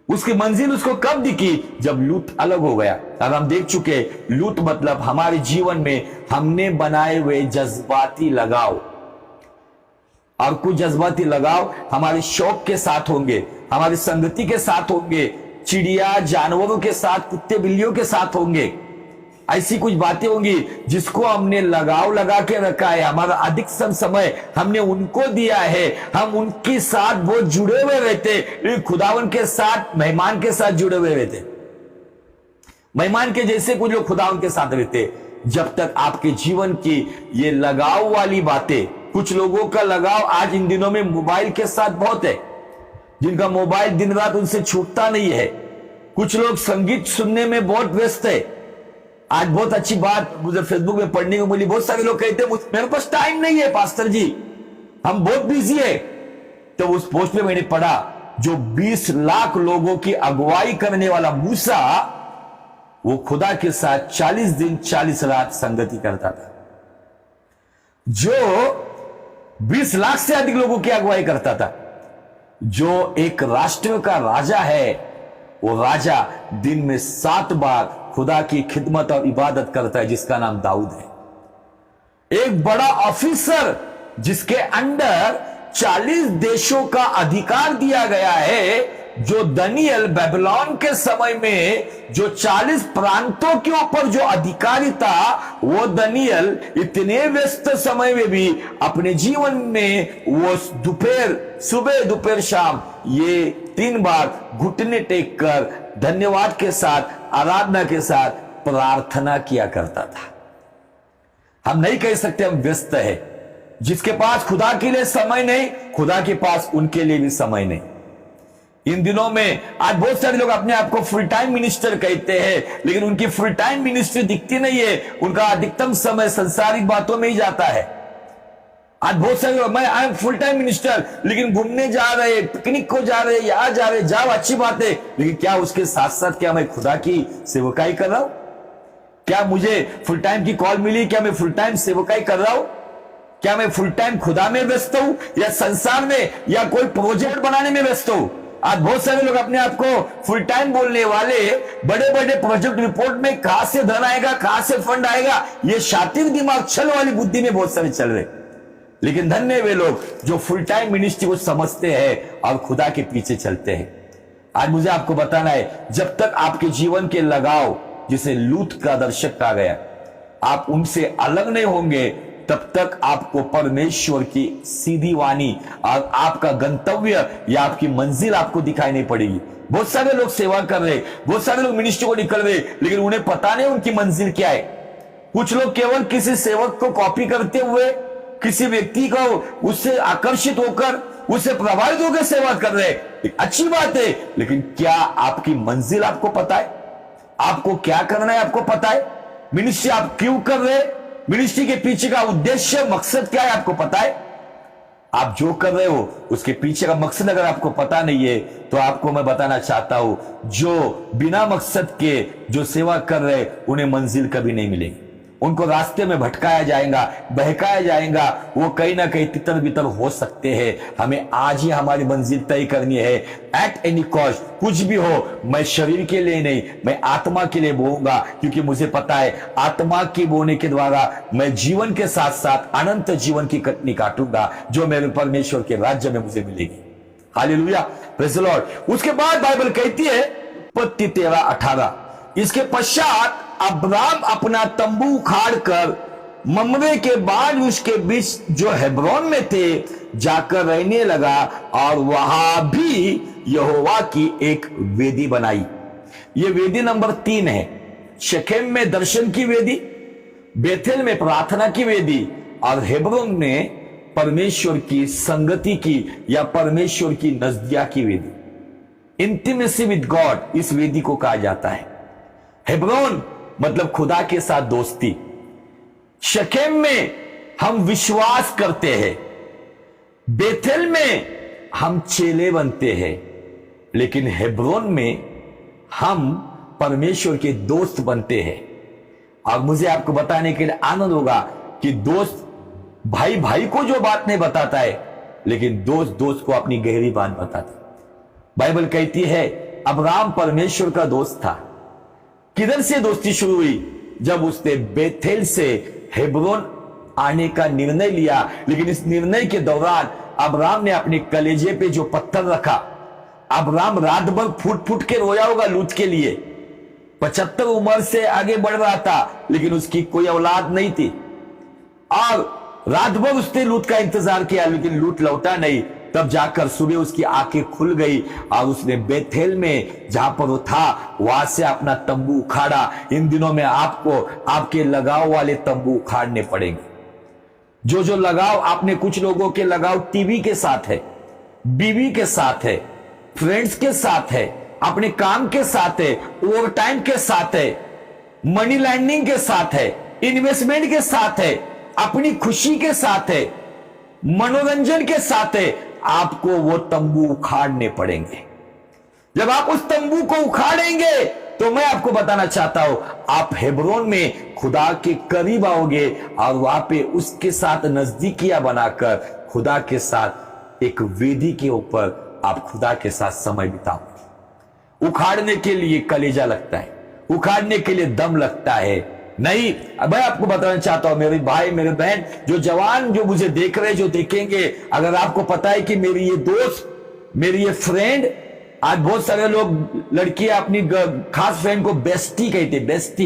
उसकी मंजिल उसको कब दिखी? जब लूत अलग हो गया। अब हम देख चुके लूत मतलब हमारे जीवन में हमने बनाए हुए जज्बाती लगाव, और कुछ जज्बाती लगाव हमारे शौक के साथ होंगे, हमारी संगति के साथ होंगे, चिड़िया जानवरों के साथ, कुत्ते बिल्लियों के साथ होंगे। ऐसी कुछ बातें होंगी जिसको हमने लगाव लगा के रखा है, हमारा अधिकतम समय हमने उनको दिया है, हम उनके साथ बहुत जुड़े हुए रहते। खुदावन के साथ, मेहमान के साथ जुड़े हुए रहते, मेहमान के जैसे कुछ लोग खुदावन के साथ रहते। जब तक आपके जीवन की ये लगाव वाली बातें, कुछ लोगों का लगाव आज इन दिनों में मोबाइल के साथ बहुत है, जिनका मोबाइल दिन रात उनसे छूटता नहीं है। कुछ लोग संगीत सुनने में बहुत व्यस्त है। आज बहुत अच्छी बात मुझे फेसबुक में पढ़ने को मिली, बहुत सारे लोग कहते हैं मेरे पास टाइम नहीं है पास्टर जी, हम बहुत बिजी है। तो उस पोस्ट में मैंने पढ़ा, जो 20 लाख लोगों की अगुवाई करने वाला मूसा, वो खुदा के साथ 40 दिन 40 रात संगति करता था। जो 20 लाख से अधिक लोगों की अगुवाई करता था, जो एक राष्ट्र का राजा है, वो राजा दिन में 7 बार खुदा की खिदमत और इबादत करता है, जिसका नाम दाऊद है। एक बड़ा ऑफिसर जिसके अंडर 40 देशों का अधिकार दिया गया है, जो दानियल बेबीलोन के समय में जो 40 प्रांतों के ऊपर जो अधिकारी था, वो दानियल इतने व्यस्त समय में भी अपने जीवन में वो दोपहर, सुबह, दोपहर, शाम ये 3 बार घुटने टेक कर धन्यवाद के साथ, आराधना के साथ प्रार्थना किया करता था। हम नहीं कह सकते हम व्यस्त है। जिसके पास खुदा के लिए समय नहीं, खुदा के पास उनके लिए भी समय नहीं। इन दिनों में आज बहुत सारे लोग अपने आप को फुल टाइम मिनिस्टर कहते हैं, लेकिन उनकी फुल टाइम मिनिस्ट्री दिखती नहीं है। उनका अधिकतम समय संसारिक बातों में ही जाता है। आज बहुत सारे लोग, मैं I am full time minister, लेकिन घूमने जा रहे, पिकनिक को जा रहे, यहां जा रहे, जाओ अच्छी बात है, लेकिन क्या उसके साथ साथ क्या मैं खुदा की सेवकाई कर रहा हूं? क्या मुझे फुल टाइम की कॉल मिली? क्या मैं फुल टाइम सेवकाई कर रहा हूं? क्या मैं फुल टाइम खुदा में व्यस्त हूं, या संसार में, या कोई प्रोजेक्ट बनाने में व्यस्त हूं? आज बहुत सारे लोग अपने आप को फुल टाइम बोलने वाले, बड़े बड़े प्रोजेक्ट रिपोर्ट में कहां से धन आएगा, कहां से फंड आएगा, ये शातिर दिमाग, छल वाली बुद्धि में बहुत सारे चल रहे। लेकिन धन्य वे लोग जो फुल टाइम मिनिस्ट्री को समझते हैं और खुदा के पीछे चलते हैं। आज मुझे आपको बताना है, जब तक आपके जीवन के लगाव, जिसे लूत का दर्शक कहा गया, आप उनसे अलग नहीं होंगे, तब तक आपको परमेश्वर की सीधी वाणी और आपका गंतव्य या आपकी मंजिल आपको दिखाई नहीं पड़ेगी। बहुत सारे लोग सेवा कर रहे, बहुत सारे लोग मिनिस्ट्री को निकल रहे, लेकिन उन्हें पता नहीं उनकी मंजिल क्या है। कुछ लोग केवल किसी सेवक को कॉपी करते हुए, किसी व्यक्ति को उससे आकर्षित होकर, उससे प्रभावित होकर सेवा कर रहे, अच्छी बात है, लेकिन क्या आपकी मंजिल आपको पता है? आपको क्या करना है आपको पता है? मिनिस्ट्री आप क्यों कर रहे, मिनिस्ट्री के पीछे का उद्देश्य, मकसद क्या है आपको पता है? आप जो कर रहे हो उसके पीछे का मकसद अगर आपको पता नहीं है, तो आपको मैं बताना चाहता हूं, जो बिना मकसद के जो सेवा कर रहे, उन्हें मंजिल कभी नहीं मिलेगी। उनको रास्ते में भटकाया जाएगा, बहकाया जाएगा, वो कहीं ना कहीं तितर बितर हो सकते हैं। हमें आज ही हमारी मंजिल तय करनी है। एट एनी कॉस्ट, कुछ भी हो, मैं शरीर के लिए नहीं, मैं आत्मा के लिए बोऊंगा, क्योंकि मुझे पता है आत्मा की बोने के द्वारा मैं जीवन के साथ साथ अनंत जीवन की कटनी काटूंगा, जो मेरे परमेश्वर के राज्य में मुझे मिलेगी। Hallelujah, praise the Lord. उसके बाद बाइबल कहती है उत्पत्ति 13:18, इसके पश्चात अब्राम अपना तंबू उखाड़ कर ममरे के बाल उसके बीच जो हेब्रोन में थे जाकर रहने लगा, और वहां भी यहोवा की एक वेदी बनाई। यह वेदी नंबर 3 है। शेकेम में दर्शन की वेदी, बेथेल में प्रार्थना की वेदी, और हेब्रोन में परमेश्वर की संगति की या परमेश्वर की नजदिया की वेदी, इंटीमेसी विद गॉड, इस वेदी को कहा जाता है। हेब्रोन मतलब खुदा के साथ दोस्ती। शकेम में हम विश्वास करते हैं, बेथेल में हम चेले बनते हैं, लेकिन हेब्रोन में हम परमेश्वर के दोस्त बनते हैं। और मुझे आपको बताने के लिए आनंद होगा कि दोस्त भाई भाई को जो बात नहीं बताता है, लेकिन दोस्त दोस्त को अपनी गहरी बात बताता है। बाइबल कहती है अब्राम परमेश्वर का दोस्त था। किधर से दोस्ती शुरू हुई? जब उसने बेथेल से हेब्रोन आने का निर्णय लिया। लेकिन इस निर्णय के दौरान अब्राम ने अपने कलेजे पे जो पत्थर रखा, अब्राम रात भर फूट फूट के रोया होगा लूत के लिए। 75 उम्र से आगे बढ़ रहा था, लेकिन उसकी कोई औलाद नहीं थी, और रात भर उसने लूत का इंतजार किया, लेकिन लूत लौटा नहीं। तब जाकर सुबह उसकी आंखें खुल गई, और उसने बेथेल में जहां पर वो था वहां से अपना तंबू उखाड़ा। इन दिनों में आपको आपके लगाव वाले तंबू उखाड़ने पड़ेंगे। जो जो लगाव आपने, कुछ लोगों के लगाव टीवी के साथ है, बीवी के साथ है, फ्रेंड्स के साथ है, अपने काम के साथ है, ओवर टाइम के साथ है, मनी लैंडिंग के साथ है, इन्वेस्टमेंट के साथ है, अपनी खुशी के साथ है, मनोरंजन के साथ है, आपको वो तंबू उखाड़ने पड़ेंगे। जब आप उस तंबू को उखाड़ेंगे तो मैं आपको बताना चाहता हूं, आप हेब्रोन में खुदा के करीब आओगे, और वहां पे उसके साथ नजदीकियां बनाकर खुदा के साथ एक वेदी के ऊपर आप खुदा के साथ समय बिताओगे। उखाड़ने के लिए कलेजा लगता है, उखाड़ने के लिए दम लगता है। नहीं, मैं आपको बताना चाहता हूं मेरे भाई मेरे बहन, जो जवान जो मुझे देख रहे, जो देखेंगे, अगर आपको पता है कि मेरी ये दोस्त, मेरी ये फ्रेंड, आज बहुत सारे लोग लड़कियां अपनी खास फ्रेंड को बेस्टी कहते, बेस्टी,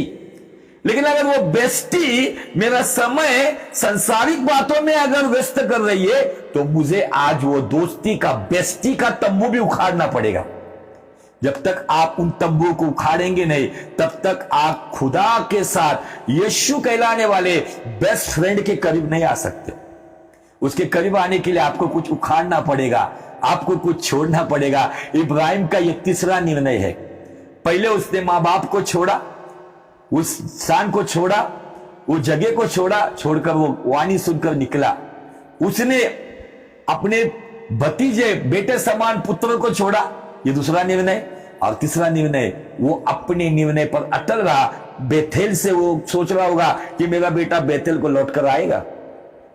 लेकिन अगर वो बेस्टी मेरा समय संसारिक बातों में अगर व्यस्त कर रही है, तो मुझे आज वो दोस्ती का, बेस्टी का तंबू भी उखाड़ना पड़ेगा। जब तक आप उन तंबू को उखाड़ेंगे नहीं, तब तक आप खुदा के साथ यीशु कहलाने वाले बेस्ट फ्रेंड के करीब नहीं आ सकते। उसके करीब आने के लिए आपको कुछ उखाड़ना पड़ेगा, आपको कुछ छोड़ना पड़ेगा। इब्राहिम का यह तीसरा निर्णय है। पहले उसने मां बाप को छोड़ा, उस स्थान को छोड़ा, उस जगह को छोड़ा, छोड़कर वो वाणी सुनकर निकला। उसने अपने भतीजे, बेटे समान पुत्र को छोड़ा, ये दूसरा निर्णय। और तीसरा निर्णय, वो अपने निर्णय पर अटल रहा। बेथेल से वो सोच रहा होगा कि मेरा बेटा बेथेल को लौट कर आएगा,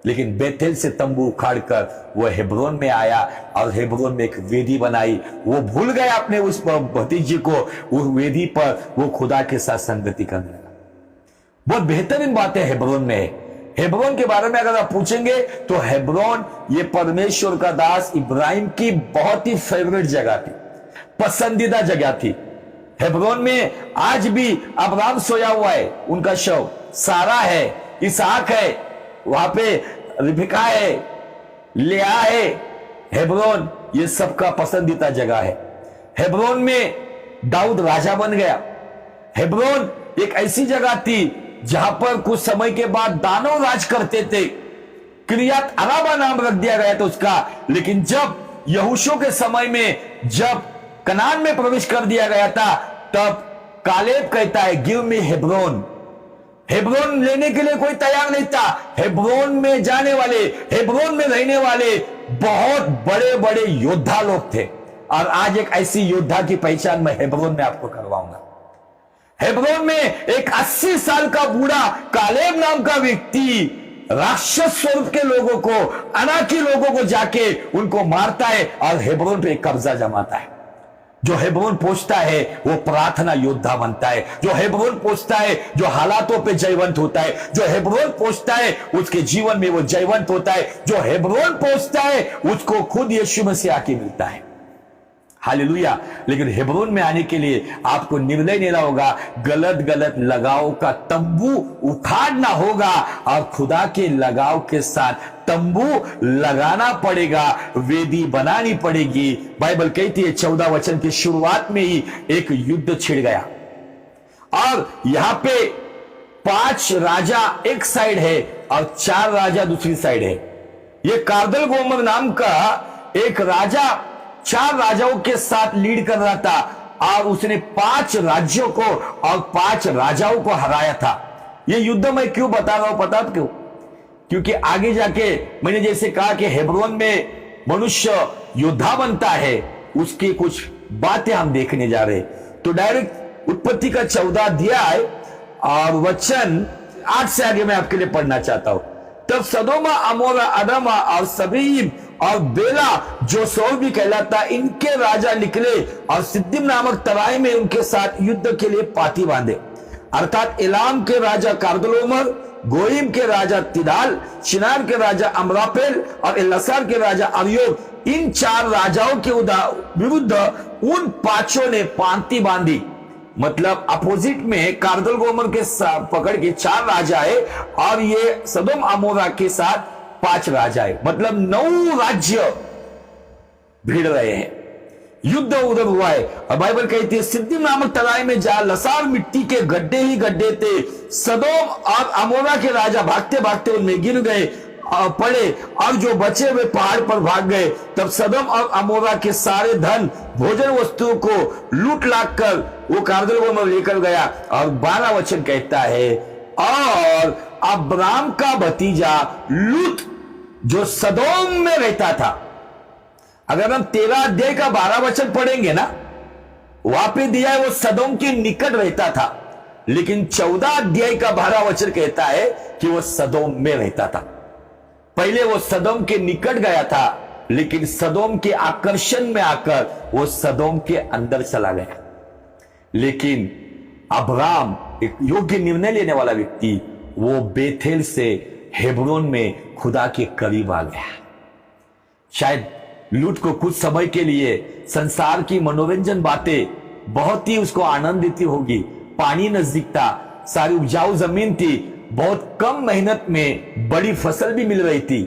लेकिन बेथेल से तंबू उखाड़कर वो हेब्रोन में आया, और हेब्रोन में एक वेदी बनाई। वो भूल गया अपने उस भतीजे को, उस वेदी पर वो खुदा के साथ संगति करने लगा। बहुत बेहतरीन बातें हेब्रोन में है। हेब्रोन के बारे में अगर आप पूछेंगे तो हेब्रोन ये परमेश्वर का दास इब्राहिम की बहुत ही फेवरेट जगह थी, पसंदीदा जगह थी। हेब्रोन में आज भी अब्राम सोया हुआ है, उनका शव, सारा है, इसहाक है, वहां पे रिबका है, लिया है। हेब्रोन ये सबका पसंदीदा जगह है। हेब्रोन में दाऊद राजा बन गया। हेब्रोन एक ऐसी जगह थी जहां पर कुछ समय के बाद दानव राज करते थे। किरियत अराबा नाम रख दिया गया था उसका। लेकिन जब यहोशू के समय में जब कनान में प्रवेश कर दिया गया था, तब कालेब कहता है गिव मी हेब्रोन। हेब्रोन लेने के लिए कोई तैयार नहीं था। हेब्रोन में जाने वाले, हेब्रोन में रहने वाले बहुत बड़े बड़े योद्धा लोग थे। और आज एक ऐसी योद्धा की पहचान मैं हेब्रोन में आपको करवाऊंगा। हेब्रोन में एक 80 साल का बूढ़ा कालेब नाम का व्यक्ति राक्षस स्वरूप के लोगों को, अनाकी लोगों को जाके उनको मारता है और हेब्रोन पे कब्जा जमाता है। जो हेब्रोन पहुंचता है वो प्रार्थना योद्धा बनता है। जो हेब्रोन पहुंचता है जो हालातों पे जयवंत होता है। जो हेब्रोन पहुंचता है उसके जीवन में वो जयवंत होता है। जो हेब्रोन पहुंचता है उसको खुद यीशु मसीह आके मिलता है। हालेलुया। लेकिन हेब्रोन में आने के लिए आपको निर्णय लेना होगा, गलत गलत लगाव का तंबू उखाड़ना होगा और खुदा के लगाव के साथ तंबू लगाना पड़ेगा, वेदी बनानी पड़ेगी। बाइबल कहती है 14 वचन की शुरुआत में ही एक युद्ध छिड़ गया और यहां पे 5 राजा एक साइड है और 4 राजा दूसरी साइड है। यह कार्दल गोमर नाम का एक राजा 4 राजाओं के साथ लीड कर रहा था और उसने 5 राज्यों को और 5 राजाओं को हराया था। यह युद्ध मैं क्यों बता रहा हूं, पता क्यों? क्योंकि आगे जाके मैंने जैसे कहा कि हेब्रोन में मनुष्य योद्धा बनता है, उसकी कुछ बातें हम देखने जा रहे। तो डायरेक्ट उत्पत्ति का 14 अध्याय और वचन 8 से आगे मैं आपके लिए पढ़ना चाहता हूं। तब सदोमा, अमोरा, अदमा और सबीम और बेला जो सौल भी कहलाता, इनके राजा निकले और सिद्दीम नामक तराई में उनके साथ युद्ध के लिए पाती बांधे। अर्थात एलाम के राजा कार्दलोमर, गोइम के राजा तिदाल, शिनार के राजा अमरापेल और एलसार के राजा अरयोब, इन 4 राजाओं के विरुद्ध उन 5 ने पांति बांधी। मतलब अपोजिट में कार्दल गोमर के पकड़ के 4 राजा है और ये सदोम अमोरा के साथ 5 राजा है। मतलब 9 राज्य भिड़ रहे हैं, युद्ध उधर हुआ है। और बाइबल कहती है सिद्दीम नामक तराई में जहां लसार मिट्टी के गड्ढे ही गड्ढे थे, सदोम और अमोरा के राजा भागते भागते उनमें गिर गए पड़े और जो बचे हुए पहाड़ पर भाग गए। तब सदोम और अमोरा के सारे धन, भोजन वस्तुओं को लूट लाट कर वो कार्दल गोमर लेकर गया। और 12 वचन कहता है और अब्राम का भतीजा लूत जो सदोम में रहता था। अगर हम 13 अध्याय का 12 वचन पढ़ेंगे ना, वहां पे दिया है वो सदोम के निकट रहता था, लेकिन 14 अध्याय का 12 वचन कहता है कि वो सदोम में रहता था। पहले वो सदोम के निकट गया था, लेकिन सदोम के आकर्षण में आकर वो सदोम के अंदर चला गया। लेकिन अब्राम एक योग्य निर्णय लेने वाला व्यक्ति, वो बेथेल से हेब्रोन में खुदा के करीब आ गया। शायद लूत को कुछ समय के लिए संसार की मनोरंजन बातें बहुत ही उसको आनंद देती होगी। पानी नजदीक था, सारी उपजाऊ जमीन थी, बहुत कम मेहनत में बड़ी फसल भी मिल रही थी,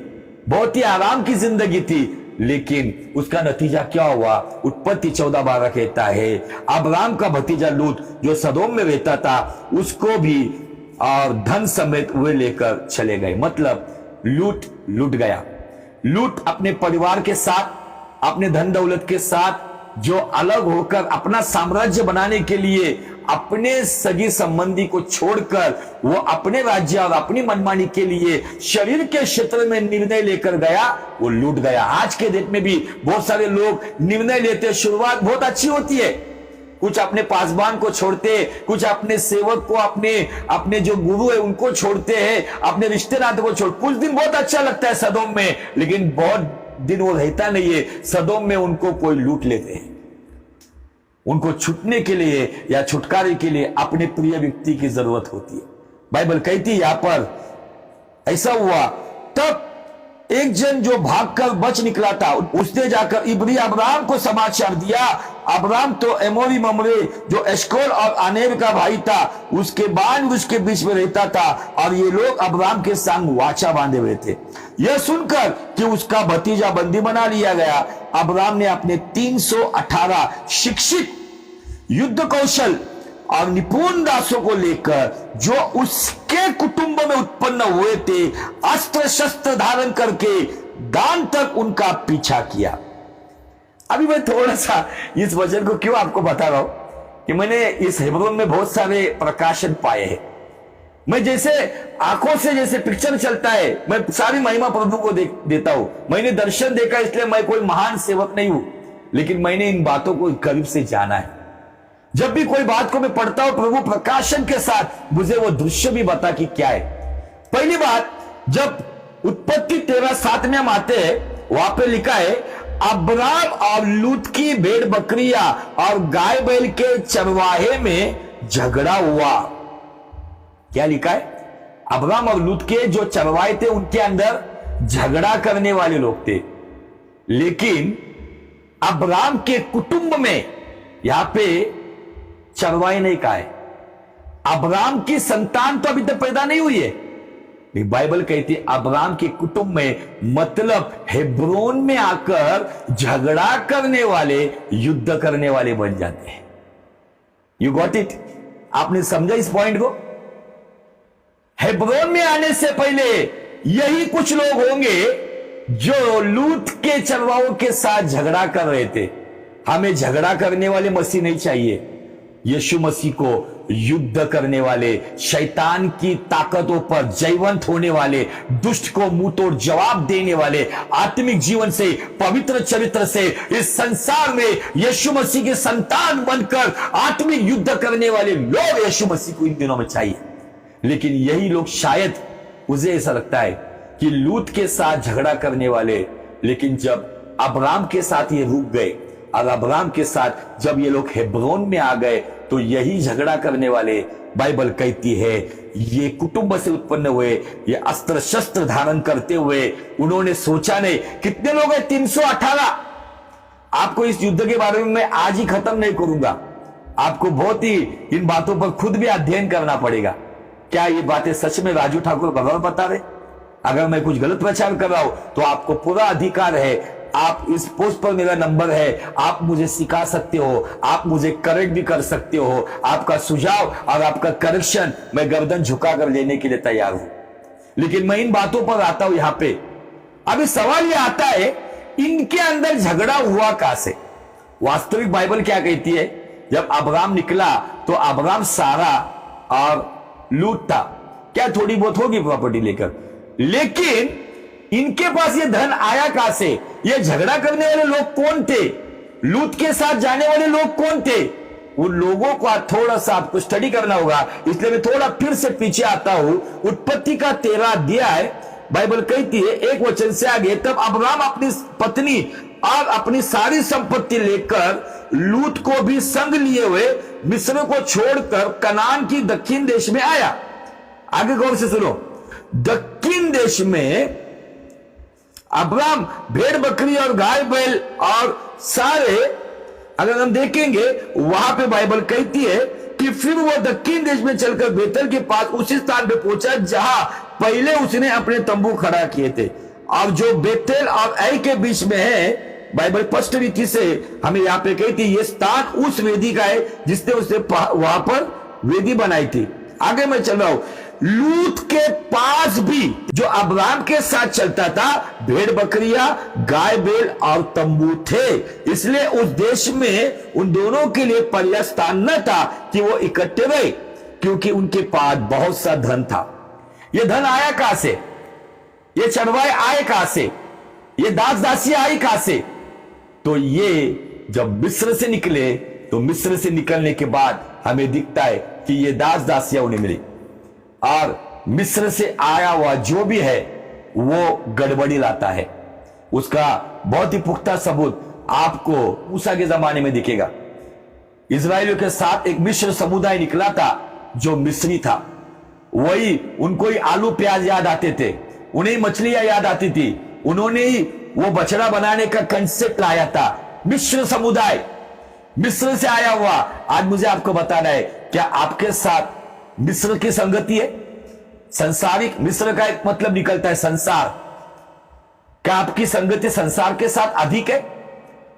बहुत ही आराम की जिंदगी थी। लेकिन उसका नतीजा क्या हुआ? उत्पत्ति 14:12 कहता है अब्राम का भतीजा लूत जो सदोम में रहता था, उसको भी और धन समेत वे लेकर चले गए। मतलब लूट लूट गया। लूट अपने परिवार के साथ, अपने धन दौलत के साथ, जो अलग होकर अपना साम्राज्य बनाने के लिए अपने सगी संबंधी को छोड़कर वो अपने राज्य और अपनी मनमानी के लिए शरीर के क्षेत्र में निर्णय लेकर गया, वो लूट गया। आज के डेट में भी बहुत सारे लोग निर्णय लेते, शुरुआत बहुत अच्छी होती है, कुछ अपने पासबान को छोड़ते, कुछ अपने सेवक को, अपने जो गुरु है उनको छोड़ते हैं, अपने रिश्ते नाते को छोड़। कुछ दिन बहुत अच्छा लगता है सदोम में, लेकिन बहुत दिन वो रहता नहीं है। सदोम में उनको कोई लूट लेते हैं। उनको छूटने के लिए या छुटकारे के लिए अपने प्रिय व्यक्ति की जरूरत होती है। बाइबल कहती है यहां पर ऐसा हुआ। तब एक जन जो भागकर बच निकला था, उसने जाकर इब्री अब्राम को समाचार दिया। अब्राम तो एमोरी ममरे जो एशकोल और आनेर का भाई था, उसके बाण उसके बीच में रहता था और ये लोग अब्राम के संग वाचा बांधे हुए थे। यह सुनकर कि उसका भतीजा बंदी बना लिया गया, अब्राम ने अपने 318 शिक्षित, युद्ध कौशल और निपुण दासों को लेकर जो उसके कुटुंब में उत्पन्न हुए थे, अस्त्र शस्त्र धारण करके दान तक उनका पीछा किया। अभी मैं थोड़ा सा इस वचन को क्यों आपको बता रहा हूं कि मैंने इस हेब्रोन में बहुत सारे प्रकाशन पाए हैं। मैं जैसे आंखों से जैसे पिक्चर चलता है, मैं सारी महिमा प्रभु को देता हूं। मैंने दर्शन देखा, इसलिए मैं कोई महान सेवक नहीं हूं, लेकिन मैंने इन बातों को करीब से जाना है। जब भी कोई बात को मैं पढ़ता हूं, प्रभु प्रकाशन के साथ मुझे वो दृश्य भी बता कि क्या है। पहली बात, जब उत्पत्ति 13:7 में हम आते हैं, वहां पे लिखा है अब्राम और लूत की भेड़ बकरियां और गाय बैल के चरवाहे में झगड़ा हुआ। क्या लिखा है? अब्राम और लूत के जो चरवाहे थे उनके अंदर झगड़ा करने वाले लोग थे। लेकिन अब्राम के कुटुंब में, यहां पे चरवाहे नहीं कहा है, अब्राम की संतान तो अभी तक पैदा नहीं हुई है। बाइबल कहती है अब्राम के कुटुंब में, मतलब हेब्रोन में आकर झगड़ा करने वाले, युद्ध करने वाले बन जाते हैं। You got it? आपने समझा इस पॉइंट को? हेब्रोन में आने से पहले यही कुछ लोग होंगे जो लूत के चरवाहों के साथ झगड़ा कर रहे थे। हमें झगड़ा करने वाले मसीह नहीं चाहिए। यीशु मसीह को युद्ध करने वाले, शैतान की ताकतों पर जयवंत होने वाले, दुष्ट को मुंह तोड़ जवाब देने वाले, आत्मिक जीवन से, पवित्र चरित्र से इस संसार में यीशु मसीह के संतान बनकर आत्मिक युद्ध करने वाले लोग यीशु मसीह को इन दिनों में चाहिए। लेकिन यही लोग, शायद मुझे ऐसा लगता है कि लूत के साथ झगड़ा करने वाले, लेकिन जब अब्राम के साथ ये रुक गए और अब्राम के साथ जब ये लोग हेब्रोन में आ गए, तो यही झगड़ा करने वाले, बाइबल कहती है ये कुटुंब से उत्पन्न हुए, ये अस्त्र शस्त्र धारण करते हुए, उन्होंने सोचा नहीं। कितने लोग हैं? 318। आपको इस युद्ध के बारे में मैं आज ही खत्म नहीं करूंगा। आपको बहुत ही इन बातों पर खुद भी अध्ययन करना पड़ेगा। क्या ये बातें सच में राजू ठाकुर भगवान बता रहे? अगर मैं कुछ गलत प्रचार कर रहा हूं तो आपको पूरा अधिकार है। आप इस पोस्ट पर मेरा नंबर है, आप मुझे सिखा सकते हो, आप मुझे करेक्ट भी कर सकते हो। आपका सुझाव और आपका करेक्शन मैं गर्दन झुकाकर लेने के लिए तैयार हूं। लेकिन मैं इन बातों पर आता हूं। यहां पे अभी सवाल यह आता है, इनके अंदर झगड़ा हुआ कहां से? वास्तविक बाइबल क्या कहती है? जब अब्राम निकला तो अब्राम, सारा और लूत था। क्या थोड़ी बहुत होगी प्रॉपर्टी लेकर, लेकिन इनके पास ये धन आया कहां से? ये झगड़ा करने वाले लोग कौन थे? लूत के साथ जाने वाले लोग कौन थे? उन लोगों को थोड़ा सा आपको स्टडी करना होगा। इसलिए मैं थोड़ा फिर से पीछे आता हूं। उत्पत्ति का 13 अध्याय, बाइबल कहती है 1 वचन से आगे, तब अब्राम अपनी पत्नी और अपनी सारी संपत्ति लेकर लूत को भी संग लिए हुए मिस्र को छोड़कर कनान की दक्षिण देश में आया। आगे गौर से सुनो। दक्षिण देश में अब्राम भेड़ बकरी और गाय बैल और सारे, अगर हम देखेंगे वहां पे बाइबल कहती है कि फिर वो दक्षिण देश में चलकर बेतल के पास उसी स्थान पे पहुंचा जहां पहले उसने अपने तंबू खड़ा किए थे, और जो बेतेल और ऐ के बीच में है। बाइबल स्पष्ट रीति से हमें यहां पे कहती है ये स्थान उस वेदी का है जिसने उसने वहां पर वेदी बनाई थी। आगे मैं चल रहा हूं। लूत के पास भी जो अब्राम के साथ चलता था, भेड़ बकरियां, गाय बैल और तंबू थे। इसलिए उस देश में उन दोनों के लिए पर्याप्त स्थान न था कि वो इकट्ठे रहे, क्योंकि उनके पास बहुत सा धन था। ये धन आया कहां से? ये चरवाहे आए कहां से? ये दास दासी आई कहां से? तो ये जब मिस्र से निकले, तो मिस्र से निकलने के बाद हमें दिखता है कि ये दास दासियां उन्हें मिली, और मिस्र से आया हुआ जो भी है वो गड़बड़ी लाता है। उसका बहुत ही पुख्ता सबूत आपको मूसा के जमाने में दिखेगा। इजराइलियों के साथ एक मिस्र समुदाय निकला था जो मिस्री था। वही उनको ही आलू प्याज याद आते थे, उन्हें मछलियां याद आती थी, उन्होंने ही वो बछड़ा बनाने का कंसेप्ट लाया था। मिस्र समुदाय मिस्र से आया हुआ। आज मुझे आपको बताना है, क्या आपके साथ मिस्र की संगति है? संसारिक, मिस्र का एक मतलब निकलता है संसार। क्या आपकी संगति संसार के साथ अधिक है?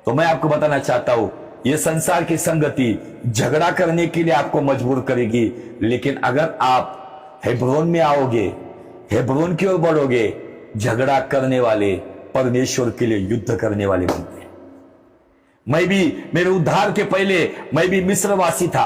तो मैं आपको बताना चाहता हूं, यह संसार की संगति झगड़ा करने के लिए आपको मजबूर करेगी। लेकिन अगर आप हेब्रोन में आओगे, हेब्रोन की ओर बढ़ोगे, झगड़ा करने वाले परमेश्वर के लिए युद्ध करने वाले बनते हैं। मैं भी, मेरे उद्धार के पहले मैं भी मिस्रवासी था।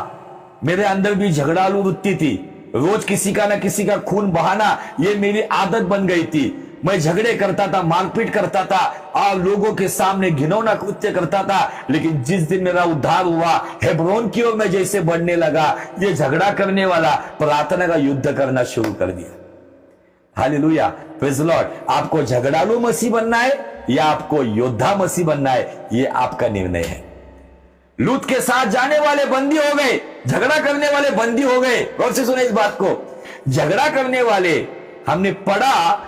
मेरे अंदर भी झगड़ालू वृत्ति थी। रोज किसी का ना किसी का खून बहाना ये मेरी आदत बन गई थी। मैं झगड़े करता था, मारपीट करता था और लोगों के सामने घिनौना कृत्य करता था, लेकिन जिस दिन मेरा उद्धार हुआ, हेब्रोन की ओर मैं जैसे बढ़ने लगा, ये झगड़ा करने वाला प्रार्थना का युद्ध करना शुरू कर दिया। Hallelujah, praise the Lord. आपको झगड़ालू मसीह बनना है या आपको योद्धा मसीह बनना है, ये आपका निर्णय है। लूत के साथ जाने वाले बंदी हो गए, झगड़ा करने वाले बंदी हो गए। गौर से सुने इस बात को। झगड़ा करने वाले, हमने पढ़ा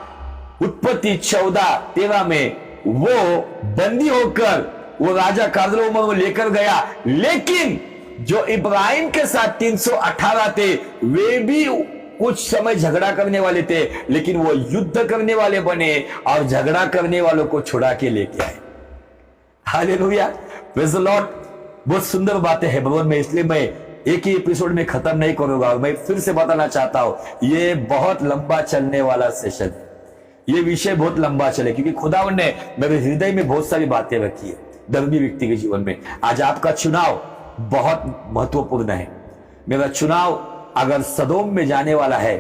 उत्पत्ति 14:13 में, वो बंदी होकर वो राजा कार्दलाओमर को लेकर गया, लेकिन जो इब्राहिम के साथ 318 थे वे भी कुछ समय झगड़ा करने वाले थे, लेकिन वो युद्ध करने वाले बने और झगड़ा करने वालों को छुड़ा के लेके आए। Hallelujah, praise the Lord. बहुत सुंदर बात है हेब्रोन में, इसलिए मैं एक ही एपिसोड में खत्म नहीं करूंगा। मैं फिर से बताना चाहता हूं, ये बहुत लंबा चलने वाला सेशन है, ये विषय बहुत लंबा चले, क्योंकि खुदावन ने मेरे हृदय में बहुत सारी बातें रखी है धर्मी व्यक्ति के जीवन में। आज आपका चुनाव बहुत महत्वपूर्ण है। मेरा चुनाव अगर सदोम में जाने वाला है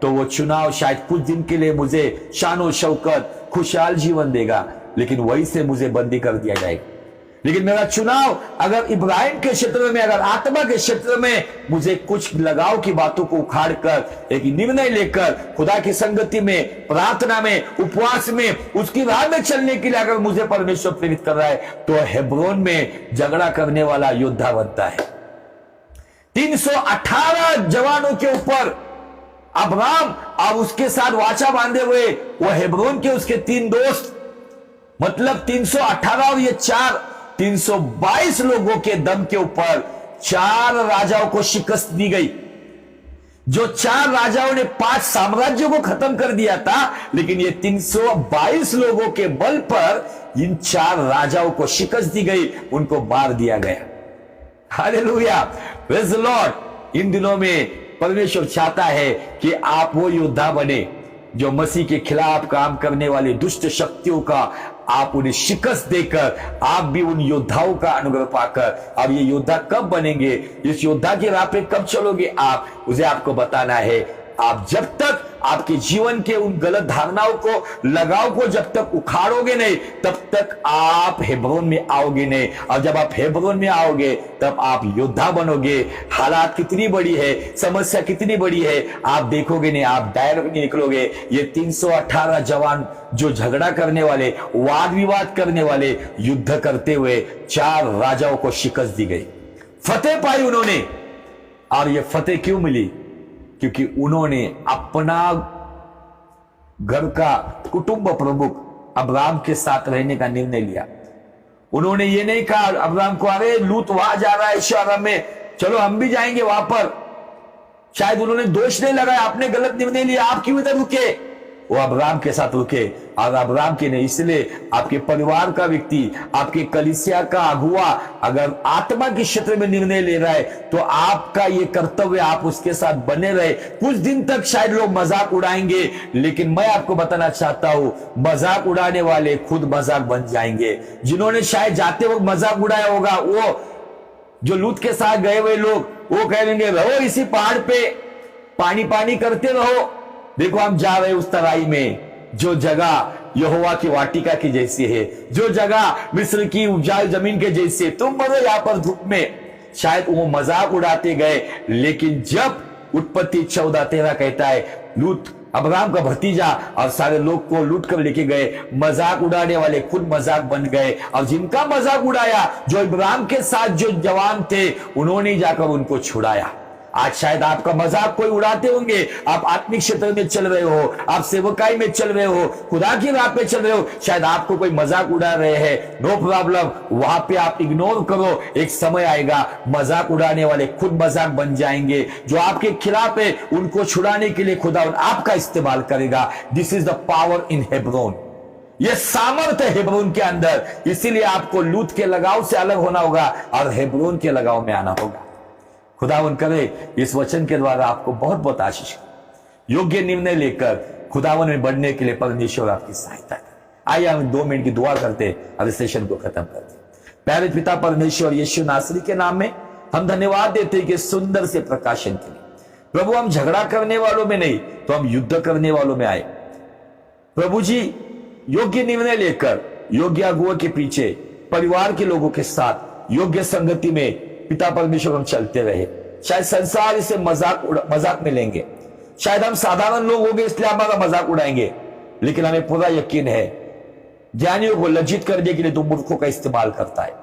तो वो चुनाव शायद कुछ दिन के लिए मुझे शान और शौकत, खुशहाल जीवन देगा, लेकिन वही से मुझे बंदी कर दिया जाएगा। लेकिन मेरा चुनाव अगर इब्राहिम के क्षेत्र में, अगर आत्मा के क्षेत्र में मुझे कुछ लगाव की बातों को उखाड़ कर एक निर्णय लेकर खुदा की संगति में, प्रार्थना में, उपवास में, उसकी राह में चलने के लिए अगर मुझे परमेश्वर प्रेरित कर रहा है, तो हेब्रोन में झगड़ा करने वाला योद्धा बनता है। 318 जवानों के ऊपर अब्राम और उसके साथ वाचा बांधे हुए वो हेब्रोन के उसके 3 दोस्त, मतलब 318 और ये 4, 322 लोगों के दम के ऊपर 4 राजाओं को शिकस्त दी गई। जो 4 राजाओं ने 5 साम्राज्यों को खत्म कर दिया था, लेकिन ये 322 लोगों के बल पर इन 4 राजाओं को शिकस्त दी गई, उनको मार दिया गया। Hallelujah, praise the Lord. इन दिनों में परमेश्वर चाहता है कि आप वो योद्धा बने जो मसीह के खिलाफ काम करने वाली दुष्ट शक्तियों का आप उन्हें शिकस्त देकर आप भी उन योद्धाओं का अनुग्रह पाकर, अब ये योद्धा कब बनेंगे, इस योद्धा की राह पे कब चलोगे आप, उसे आपको बताना है। आप जब तक आपके जीवन के उन गलत धारणाओं को, लगाव को जब तक उखाड़ोगे नहीं, तब तक आप हेब्रोन में आओगे नहीं। और जब आप हेब्रोन में आओगे तब आप योद्धा बनोगे। हालात कितनी बड़ी है, समस्या कितनी बड़ी है, आप देखोगे नहीं, आप डायरेक्ट नहीं निकलोगे। ये 318 जवान जो झगड़ा करने वाले, वाद विवाद करने वाले, युद्ध करते हुए 4 राजाओं को शिकस्त दी गई, फतेह पाई उन्होंने। और ये फतेह क्यों मिली? क्योंकि उन्होंने अपना घर का कुटुंब प्रमुख अब्राम के साथ रहने का निर्णय लिया। उन्होंने ये नहीं कहा अब्राम को, अरे लूत वहां जा रहा है शहर में, चलो हम भी जाएंगे वहां पर। शायद उन्होंने दोष नहीं लगाया, आपने गलत निर्णय लिया, आप क्यों इधर रुके? वो अब्राम के साथ रुके। और अब्राम के नहीं, इसलिए आपके परिवार का व्यक्ति, आपके कलीसिया का अगुआ अगर आत्मा के क्षेत्र में निर्णय ले रहा है, तो आपका ये कर्तव्य आप उसके साथ बने रहे। कुछ दिन तक शायद लोग मजाक उड़ाएंगे, लेकिन मैं आपको बताना चाहता हूं, मजाक उड़ाने वाले खुद मजाक बन जाएंगे। जिन्होंने शायद जाते वक्त मजाक उड़ाया होगा, वो जो लूत के साथ गए हुए लोग, वो कह देंगे रहो इसी पहाड़ पे, पानी पानी करते रहो, देखो हम जा रहे उस तराई में, जो जगह यहोवा की वाटिका की जैसी है, जो जगह मिस्र की उपजाऊ जमीन के जैसी है, तुम मरो यहां पर धूप में। शायद वो मजाक उड़ाते गए, लेकिन जब उत्पत्ति 14:13 कहता है लूत अब्राम का भतीजा और सारे लोग को लूट कर लेके गए, मजाक उड़ाने वाले खुद मजाक बन गए। और जिनका मजाक उड़ाया, जो अब्राम के साथ जो जवान थे, उन्होंने जाकर उनको छुड़ाया। आज शायद आपका मजाक कोई उड़ाते होंगे, आप आत्मिक क्षेत्र में चल रहे हो, आप सेवकाई में चल रहे हो, खुदा की राह पे चल रहे हो, शायद आपको कोई मजाक उड़ा रहे हैं, नो प्रॉब्लम, वहां पे आप इग्नोर करो। एक समय आएगा मजाक उड़ाने वाले खुद मजाक बन जाएंगे। जो आपके खिलाफ है उनको छुड़ाने के लिए खुदा आपका इस्तेमाल करेगा। This is the power in Hebron, यह सामर्थ्य है हेब्रोन के अंदर। इसीलिए आपको लूत के लगाव से अलग होना होगा और हेब्रोन के लगाव में आना होगा। खुदावन करे इस वचन के द्वारा आपको बहुत बहुत आशीष, योग्य निर्णय लेकर खुदावन में बढ़ने के लिए परमेश्वर आपकी सहायता करे। आइए हम 2 मिनट की दुआ करते और इस सेशन को खत्म करते। प्यारे पिता परमेश्वर यीशु नासरी के नाम में हम धन्यवाद देते हैं कि सुंदर से प्रकाशन के लिए। प्रभु हम झगड़ा करने वालों में नहीं, तो हम युद्ध करने वालों में आए। प्रभु जी योग्य निर्णय लेकर योग्य अगुआ के पीछे परिवार के लोगों के साथ योग्य संगति में पिता परमेश्वर हम चलते रहे। शायद संसार इसे मजाक में लेंगे, शायद हम साधारण लोग होंगे इसलिए हमारा मजाक उड़ाएंगे, लेकिन हमें पूरा यकीन है ज्ञानियों को लज्जित करने के लिए तो मूर्खों का इस्तेमाल करता है,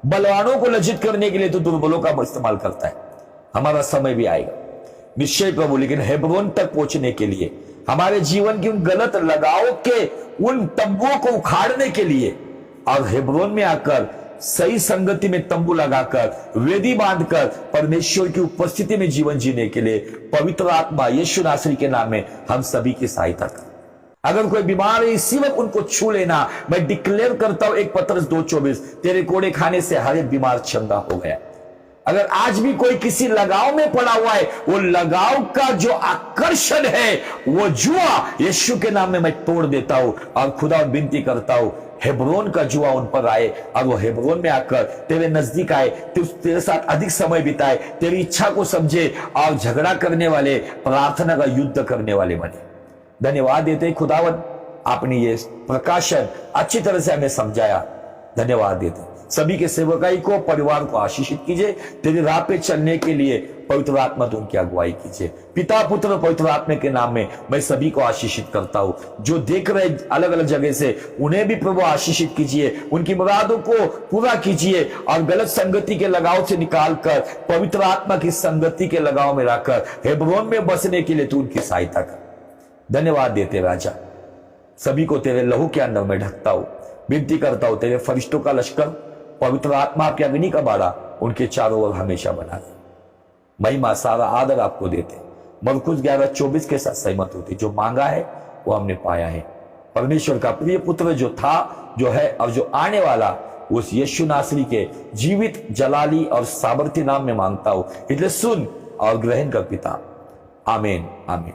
बलवानों को लज्जित करने के लिए तो दुर्बलों का इस्तेमाल करता है। हमारा समय भी आएगा निश्चय प्रभु, लेकिन हेब्रोन तक पहुंचने के लिए हमारे जीवन की उन गलत लगाव के उन तंबुओं को उखाड़ने के लिए और हेब्रोन में आकर सही संगति में तंबू लगाकर वेदी बांधकर परमेश्वर की उपस्थिति में जीवन जीने के लिए पवित्र आत्मा यीशु नासरी के नाम में हम सभी की सहायता कर। अगर कोई बीमार है इसी वक्त उनको छू लेना। मैं डिक्लेयर करता हूं 1 पतरस 2:24, तेरे कोड़े खाने से हर एक बीमार चंगा हो गया। अगर आज भी कोई किसी लगाव में पड़ा हुआ है, वो लगाव का जो आकर्षण है, वो जुआ यीशु के नाम में मैं तोड़ देता हूं और खुदा विनती करता हूं हेब्रोन का जुआ उन पर आए और वो हेब्रोन में आकर तेरे नजदीक आए, तेरे साथ अधिक समय बिताए, तेरी इच्छा को समझे और झगड़ा करने वाले प्रार्थना का युद्ध करने वाले बने। धन्यवाद देते खुदावन, आपने ये प्रकाशन अच्छी तरह से हमें समझाया। धन्यवाद देते सभी के सेवकाई को परिवार को आशीषित कीजिए। तेरी राह पे चलने के लिए पवित्र आत्मा तो उनकी अगुवाई कीजिए। पिता पुत्र पवित्र आत्मा के नाम में मैं सभी को आशीषित करता हूं। जो देख रहे अलग अलग जगह से उन्हें भी प्रभु आशीषित कीजिए, उनकी मुरादों को पूरा कीजिए और गलत संगति के लगाव से निकालकर पवित्र आत्मा की संगति के लगाव में लाकर हेब्रोन में बसने के लिए तू उनकी सहायता कर। धन्यवाद देते राजा, सभी को तेरे लहू के अंदर में ढकता हूं। विनती करता हूं तेरे फरिश्तों का लश्कर पवित्र आत्मा की अग्नि का बाड़ा उनके चारों ओर हमेशा बना दे। महिमा सारा आदर आपको देते। मरकुस 11:24 के साथ सहमत होते, जो मांगा है वो हमने पाया है। परमेश्वर का प्रिय पुत्र जो था, जो है और जो आने वाला, उस यीशु नासरी के जीवित जलाली और सामर्थ्य नाम में मांगता हूं, इसलिए सुन और ग्रहण कर पिता। आमीन आमीन।